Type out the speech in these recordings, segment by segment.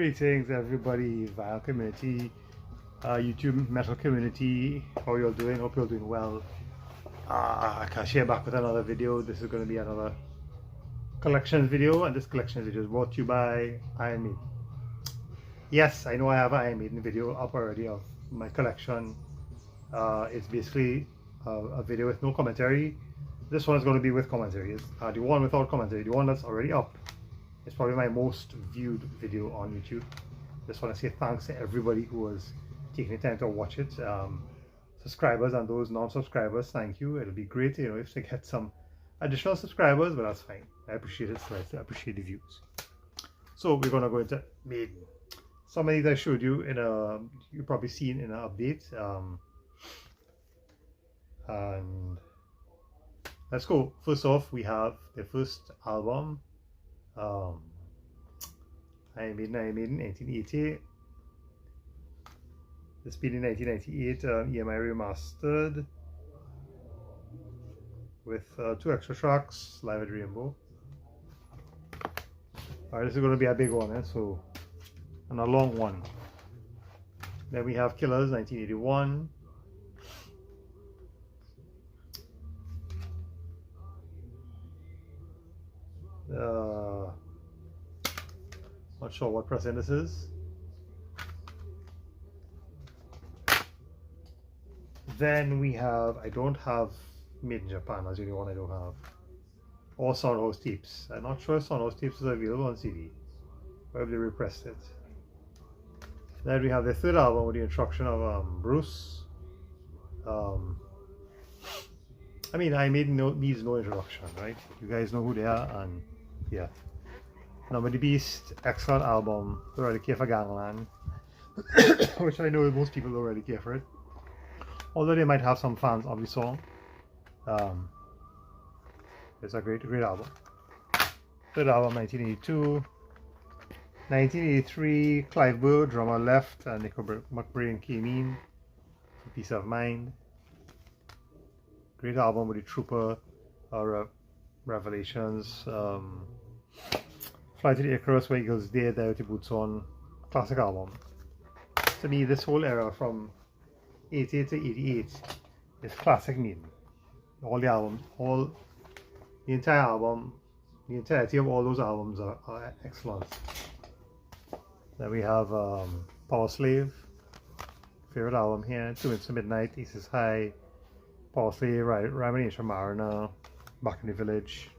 Greetings, everybody, Vile community, YouTube metal community. How y'all doing? Hope you're doing well. I can share back with another video. This is going to be another collections video, and this collection video is brought to you by Iron Maiden. Yes, I know I have an Iron Maiden video up already of my collection. It's basically a video with no commentary. This one is going to be with commentary. It's the one without commentary, the one that's already up. It's probably my most viewed video on YouTube. Just want to say thanks to everybody who was taking the time to watch it. Subscribers and those non-subscribers, thank you. It'll be great, if they get some additional subscribers, but that's fine. I appreciate it, so I appreciate the views. So we're gonna go into Maiden. Some of these I showed you you've probably seen in an update. And let's go. First off, we have the first album. Iron Maiden 1980. This being in 1998, EMI remastered with 2 extra tracks, live at Rainbow. Alright, this is going to be a big one, and a long one. Then we have Killers 1981. Not sure what pressing this is. Then we have, I don't have Made in Japan, that's the only one I don't have. Or Soundhouse Tapes. I'm not sure if Soundhouse Tapes is available on CD, or if they repressed it. Then we have the third album with the introduction of Bruce. Iron Maiden needs no introduction, right? You guys know who they are, and yeah. Number the Beast, excellent album. Don't really care for Gangland, which I know most people don't really care for it. Although they might have some fans of the song. It's a great album. Third album, 1982. 1983, Clive Burr, drummer, left, and Nico McBrain came in. Peace of Mind. Great album with the Trooper, Revelations. Fly to the Icarus, Where Eagles Dare, Die With Your Boots On. Classic album. To me, this whole era from 88 to 88 is classic Maiden. All the albums, the entire album, the entirety of all those albums are excellent. Then we have Power Slave, favorite album here. 2 Minutes to Midnight, Aces High, Power Slave, Reminiscence Mariner, Back in the Village.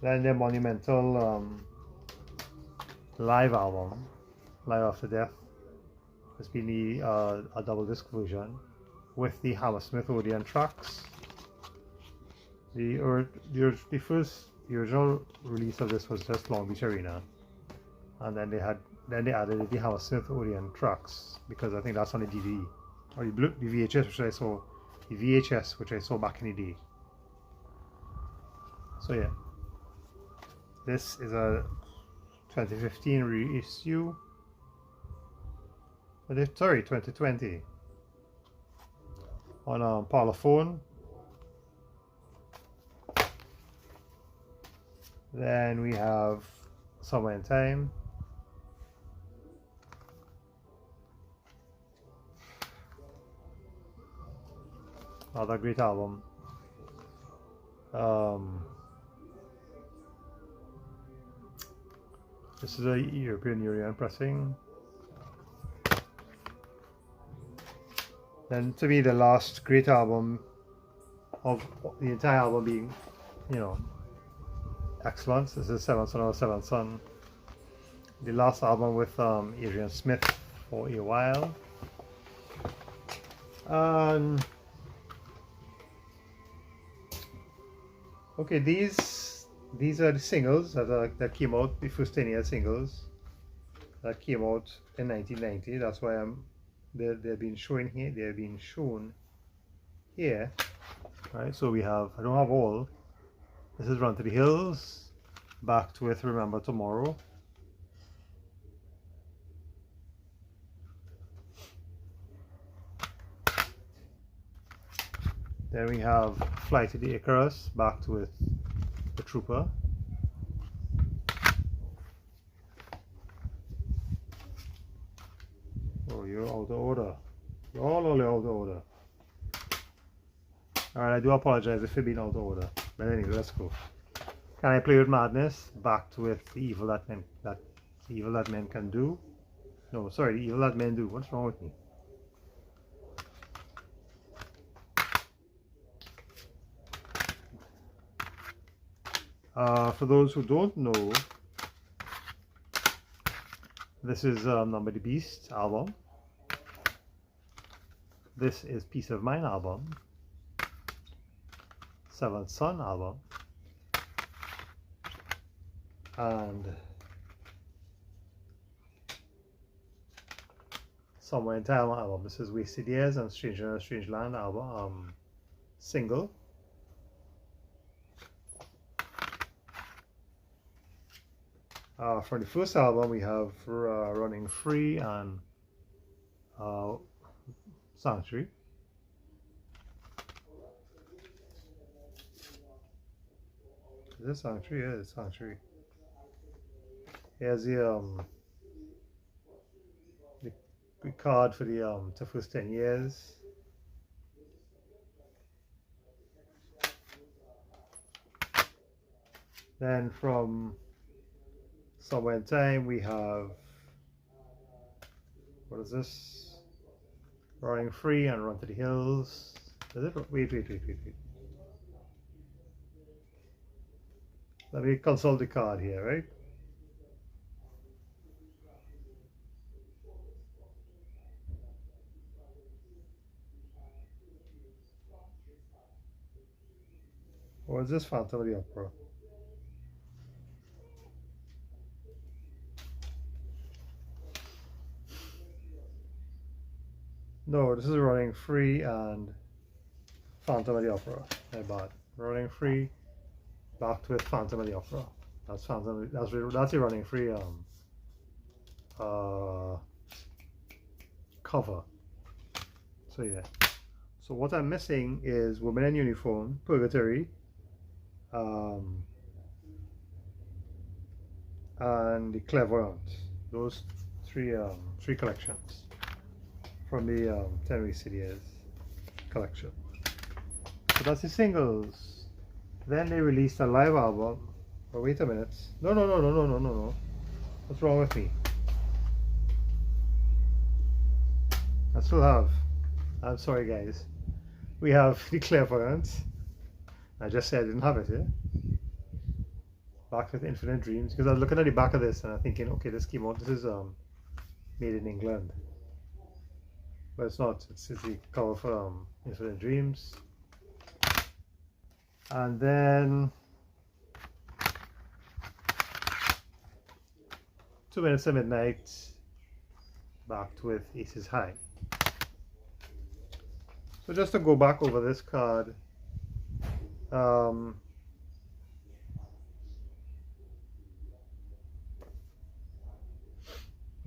Then their monumental live album, Live After Death. It's been a double disc version with the Hammersmith Odeon tracks. The original release of this was just Long Beach Arena, and then they added the Hammersmith Odeon tracks because I think that's on the DVD or the VHS, which I saw back in the day. So yeah. This is a 2015 reissue. Sorry, 2020. On Parlophone. Then we have Somewhere in Time. Another great album. This is a European Union pressing. Then to me, the last great album of the entire album being, excellent. This is Seventh Son of Seventh Son. The last album with Adrian Smith for a while. Okay, these are the singles that came out, the first 10-year singles that came out in 1990. That's why they've been shown here. They've been shown here. Right. So we have. I don't have all. This is Run to the Hills, backed with Remember Tomorrow. Then we have Fly to the Icarus, backed with the Trooper. you're out of order. You're all out of order. Alright, I do apologize if you're being out of order. But anyway, let's go. Can I play with madness? Backed with the evil that men can do. No, sorry, the evil that men do. What's wrong with me? For those who don't know, this is Number the Beast album. This is Peace of Mind album. Seventh Son album. And Somewhere in Time album. This is Wasted Years and Stranger in a Strange Land album single. For the first album we have Running Free and Sanctuary. Is this Sanctuary? Yeah, it's Sanctuary. Here's the card for the first 10 years. Then from Somewhere in Time we have, what is this? Running Free and Run to the Hills. Is it? Wait. Let me consult the card here, right? Or is this Phantom of the Opera? No, this is Running Free and Phantom of the Opera. My bad. Running Free, backed with Phantom of the Opera. That's Phantom. That's the Running Free cover. So yeah. So what I'm missing is Woman in Uniform, Purgatory, and the Clairvoyant. Those three collections from the 10 Wasted Years collection. So that's the singles. Then they released a live album. Oh, wait a minute. No. What's wrong with me? I still have. I'm sorry, guys. We have the Clairvoyant. I just said I didn't have it here. Back with Infinite Dreams. Because I was looking at the back of this and I'm thinking, okay, this came out. This is made in England. But it's not. It's the cover for Infinite Dreams. And then 2 Minutes to Midnight, backed with Aces High. So just to go back over this card, well,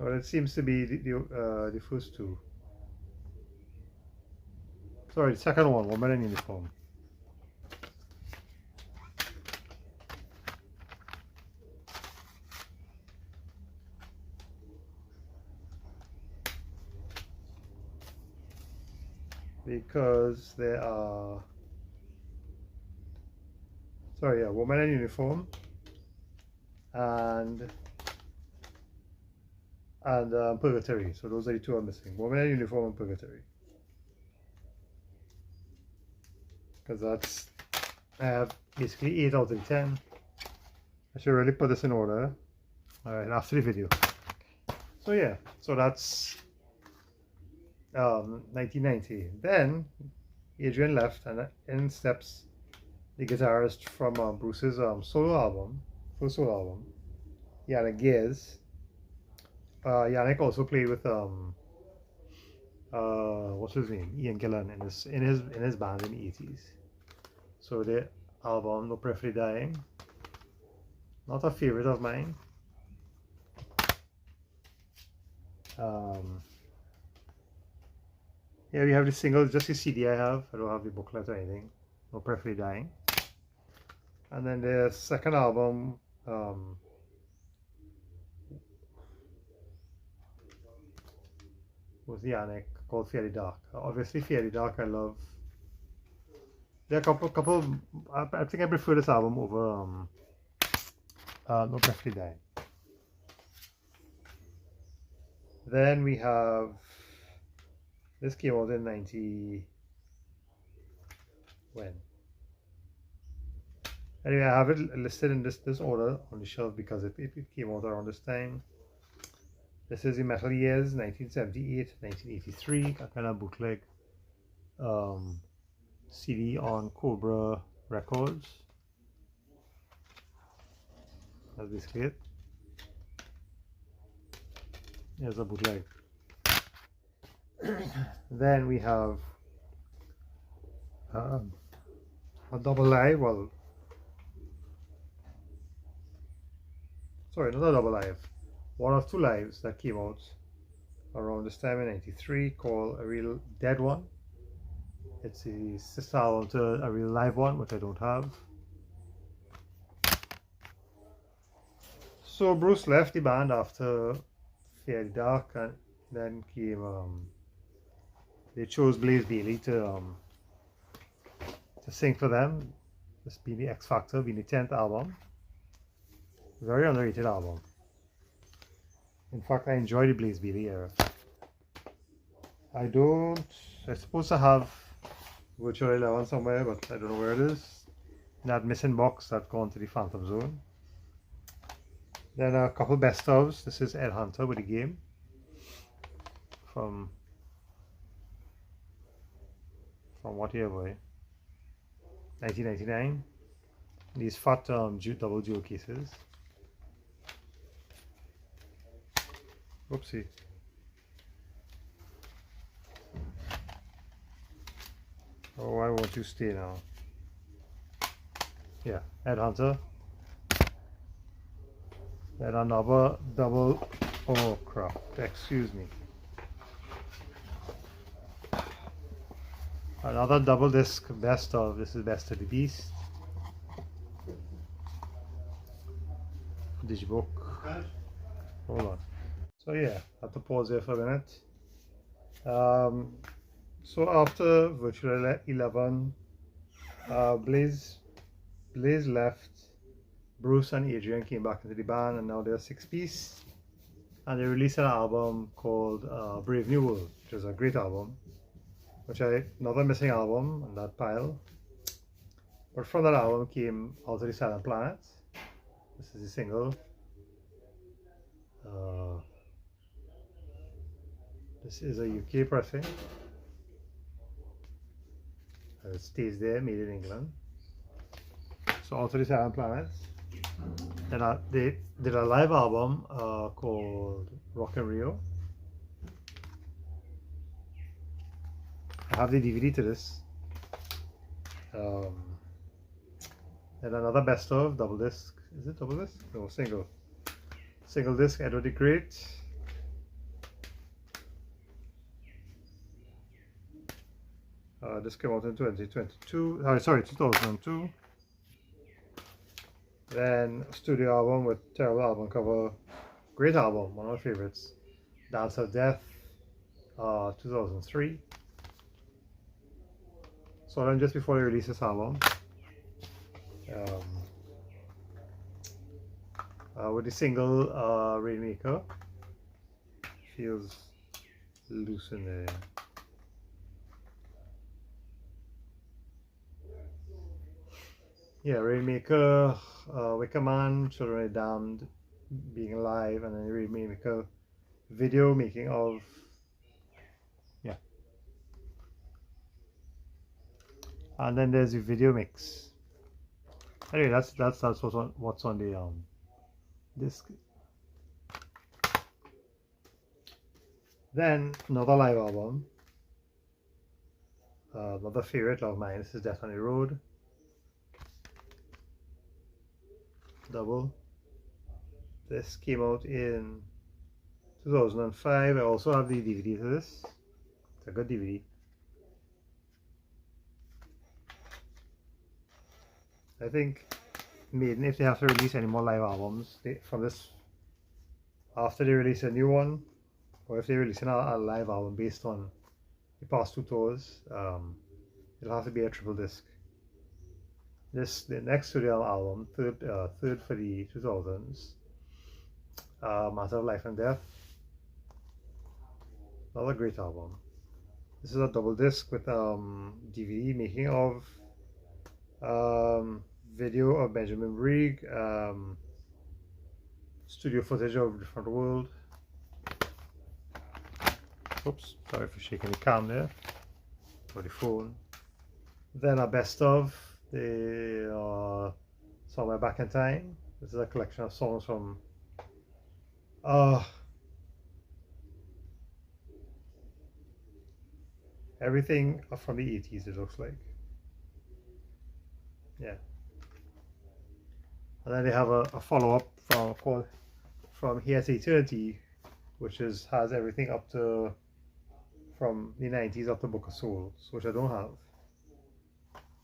it seems to be the first two. Sorry, the second one, Woman in Uniform. Because there are, sorry, yeah, Woman in Uniform and Purgatory. So those are the two I'm missing. Woman in Uniform and Purgatory. Because that's, I have basically 8 out of 10. I should really put this in order. Alright, after the video. So yeah, so that's 1990. Then Adrian left and in steps the guitarist from Bruce's solo album, first solo album, Yannick Gears. Yannick also played with what's his name, Ian Gillan in his band in the 80s. So the album No Prayer for the Dying, not a favorite of mine. Yeah, we have the single, just the CD I have. I don't have the booklet or anything. No Prayer for the Dying. And then the second album, was the Yannick called Fairly Dark. Obviously, Fairly Dark I love. There are a couple. I think I prefer this album over No Perfectly Dying. Then we have, this came out in 90. When? Anyway, I have it listed in this order on the shelf because it came out around this time. This is the Metal Years, 1978, 1983, a kind of bootleg CD on Cobra Records. That's basically it. Here's a bootleg. Then we have a double live. Well, sorry, not a double live. One of two lives that came out around this time in 93 called A Real Dead One. It's a sister album to a real live one, which I don't have. So Bruce left the band after Fairly Dark, and then came they chose Blaze Bayley to sing for them. This being the X Factor, being the 10th album. Very underrated album. In fact, I enjoy the Blaze Bayley era. I'm supposed to have Virtual 11 somewhere, but I don't know where it is. That missing box that gone to the Phantom Zone. Then a couple best ofs. This is Ed Hunter with the game from what year, boy? 1999. These fat double jewel cases. Oopsie. Oh, I want to stay now. Yeah, Ed Hunter. Then another double. Oh crap! Excuse me. Another double disc best of. This is Best of the Beast. Digibook. Hold on. So yeah, I have to pause there for a minute. So after Virtual 11, Blaze left. Bruce and Adrian came back into the band, and now they're a 6-piece. And they released an album called Brave New World, which is a great album. Another missing album on that pile. But from that album came Out of the Silent Planet. This is the single. This is a UK pressing. It stays there, made in England. So Out of the Silent Planet. Then they did a live album called Rock and Rio. I have the DVD to this. Then another best of double disc. Is it double disc? No, single. Single disc, Edward the Great. This came out in 2002. Sorry, 2002. Then a studio album with terrible album cover. Great album, one of my favorites. Dance of Death, 2003. So then just before they released this album, with the single Rainmaker, feels loose in there. Yeah, Rainmaker, Wicker Man, Children of the Damned, Being Alive, and then Rainmaker video making of. Yeah. And then there's the video mix. Anyway, that's what's on the disc. Then another live album. Another favorite of mine. This is Death on the Road. Double. This came out in 2005. I also have the DVD to this. It's a good DVD. I think Maiden, if they have to release any more live albums from this, after they release a new one, or if they're releasing a live album based on the past two tours, it'll have to be a triple disc. The next studio album, third for the 2000s, Matter of Life and Death. Another great album. This is a double disc with DVD making of, video of Benjamin Brigg, studio footage of Different World. Oops, sorry for shaking the cam there, or the phone. Then a best of the Somewhere Back in Time. This is a collection of songs from everything from the 80s, it looks like. Yeah. And then they have a follow-up called From Here to Eternity, which has everything up to from the 90s up to Book of Souls, which I don't have.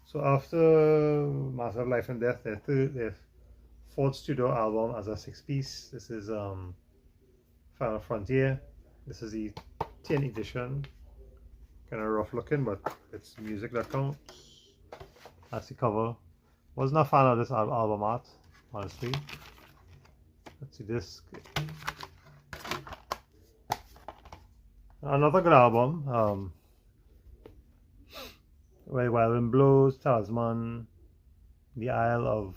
So after Matter of Life and Death, their fourth studio album as a 6-piece. This is Final Frontier. This is the tin edition. Kind of rough looking, but it's music that counts. That's the cover. Wasn't a fan of this album art, honestly. Let's see this. Another good album. Where Wild Wind Blows, Talisman, The Isle of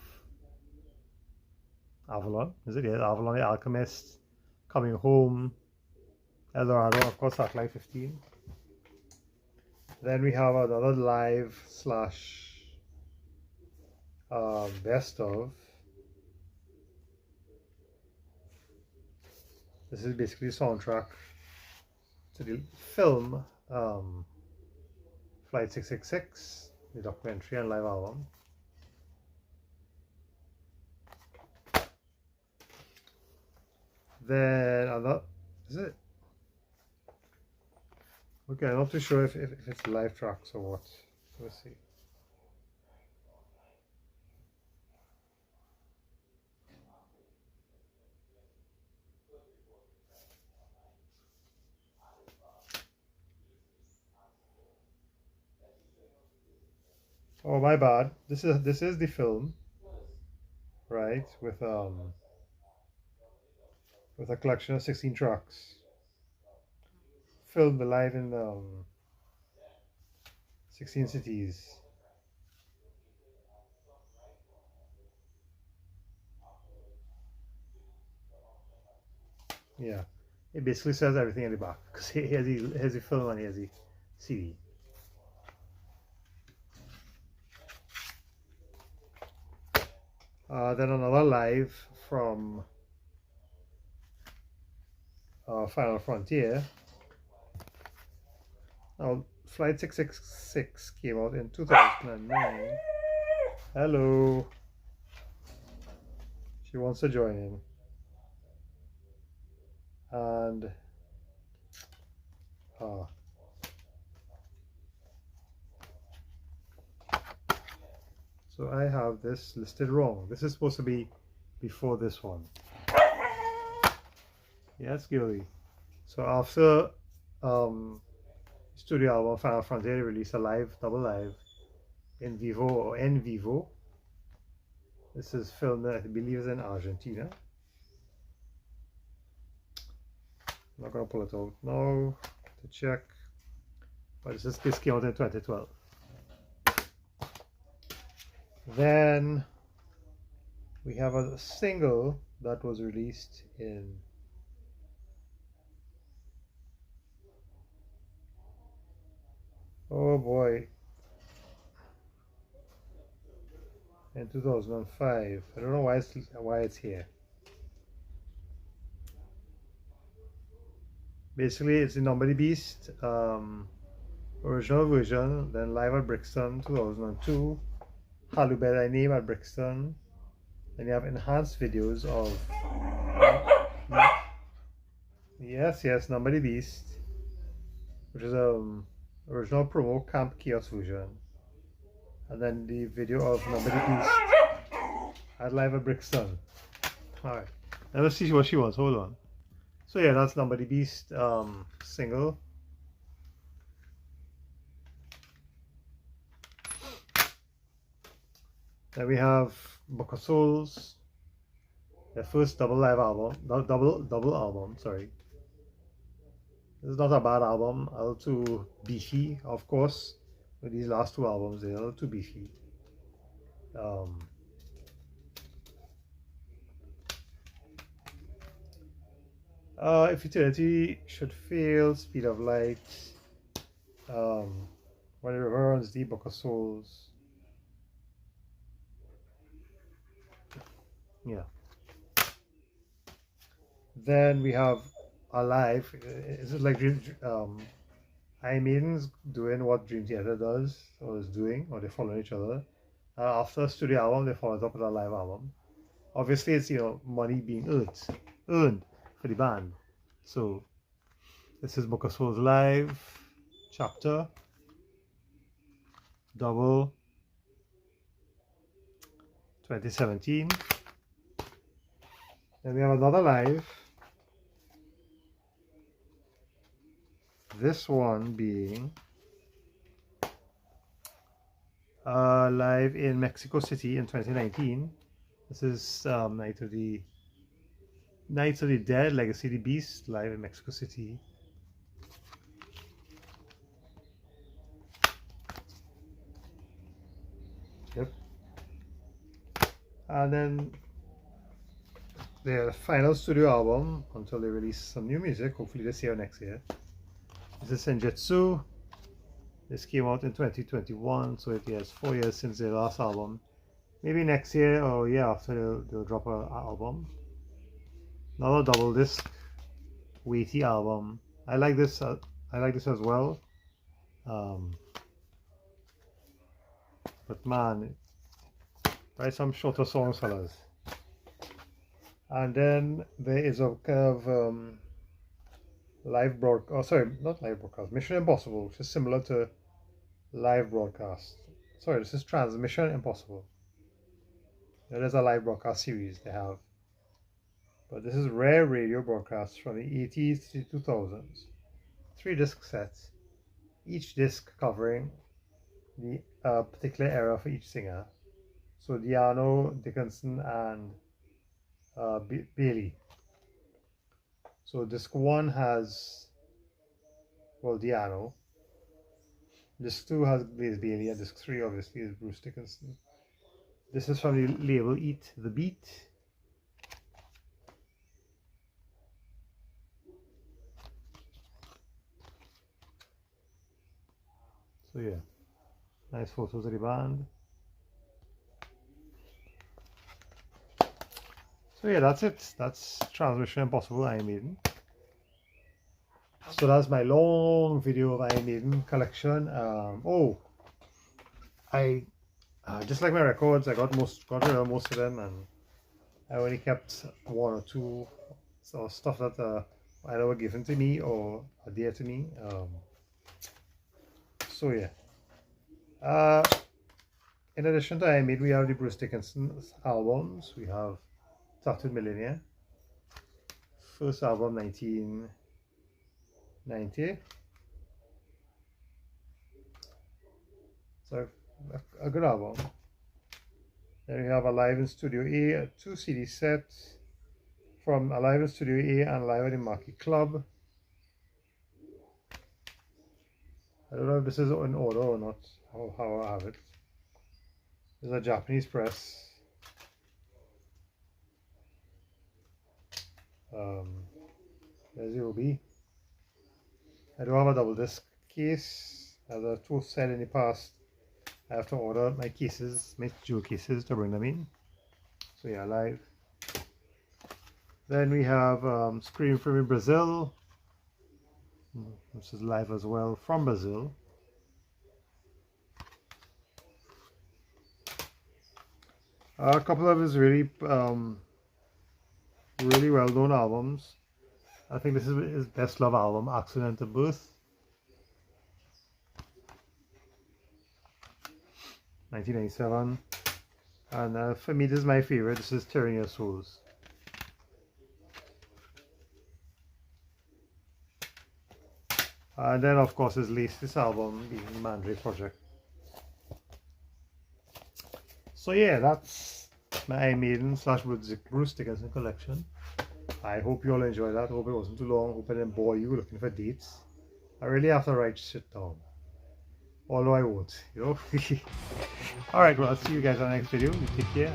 Avalon. Is it? Yeah, Avalon, The Alchemist, Coming Home, Eldorado, of course, Satellite 15. Then we have another live slash best of. This is basically the soundtrack to the film Flight 666, the documentary and live album. Then another, is it? Okay, I'm not too sure if it's live tracks or what. Let's see. Oh, my bad. This is the film, right? With a collection of 16 tracks. Filmed live in 16 cities. Yeah, it basically says everything in the back, because here's the film and here's the CD. Then another live from Final Frontier. Now, Flight 666 came out in 2009. Hello. She wants to join in. And so I have this listed wrong. This is supposed to be before this one. Yes, Gilly. So after studio album Final Frontier, they released a double live in vivo or en vivo. This is filmed, I believe, is in Argentina. I'm not gonna pull it out now to check, but this came out in 2012. Then we have a single that was released in oh boy, in 2005. I don't know why it's here. Basically, it's the Number the Beast original version, then live at Brixton 2002, Hallowed by Thy Name at Brixton. Then you have enhanced videos of yes, Number the Beast, which is original promo Camp Chaos version, and then the video of Number the Beast at live at Brixton. Alright, let's see what she wants. Hold on. So yeah, that's Number the Beast single. Then we have Book of Souls, their first double live album, double album. Sorry, this is not a bad album. A little too beefy, of course. With these last two albums, they're a little too beefy. If Eternity Should Fail, Speed of Light, When It Returns, The Book of Souls. Yeah. Then we have Alive. Is it like Iron Maiden's doing what Dream Theater does or is doing, or they follow each other. After a studio album, they follow it up with a live album. Obviously, it's money being earned for the band. So this is Book of Souls Live, Chapter, Double, 2017. Then we have another live. This one being live in Mexico City in 2019. This is Night of the Dead, Legacy of the Beast, live in Mexico City. Yep. And then their final studio album until they release some new music, hopefully this year or next year. This is Senjutsu. This came out in 2021, so it is 4 years since their last album. Maybe next year or year after they'll drop an album. Another double disc, weighty album. I like this. I like this as well. But man, write some shorter songs, fellas. And then there is a kind of live broadcast. Oh, sorry, not live broadcast. Mission Impossible, which is similar to live broadcast. Sorry, this is Transmission Impossible. There is a live broadcast series they have. But this is rare radio broadcasts from the 80s to 2000s. 3 disc sets, each disc covering the particular era for each singer. So Diano, Dickinson, and Bayley. So disc 1 has, well, Diano. Disc 2 has Blaze Bayley, and disc 3 obviously is Bruce Dickinson. This is from the label Eat the Beat. So yeah, nice photos of the band. So yeah, that's it. That's Transmission Impossible Iron Maiden. So that's my long video of Iron Maiden collection. I just like my records, I got rid of most of them, and I only kept 1 or 2 stuff that either were given to me or are dear to me. So yeah. In addition to Iron Maiden, we have the Bruce Dickinson albums. We have Tattooed Millennia, first album 1990. So a good album. Then we have Alive in Studio A, a 2 CD set from Alive in Studio A and Live at the Marquee Club. I don't know if this is in order or not, how I have it. This is a Japanese press. There's the OB. I do have a double disc case. As I've said in the past, I have to order my cases, my jewel cases, to bring them in. So yeah, live. Then we have Scream from in Brazil. This is live as well from Brazil. A couple of his really well-known albums. I think this is his best love album, Accidental Birth, 1997. And for me, this is my favorite. This is Tearing Your Souls. And then of course his latest album being the Mandray Project. So yeah, that's my Maiden / Bruce Dickinson collection. I hope you all enjoyed that. Hope it wasn't too long. Hope I didn't bore you looking for dates. I really have to write shit down. Although I won't, you know. Alright, well, I'll see you guys on the next video. You take care.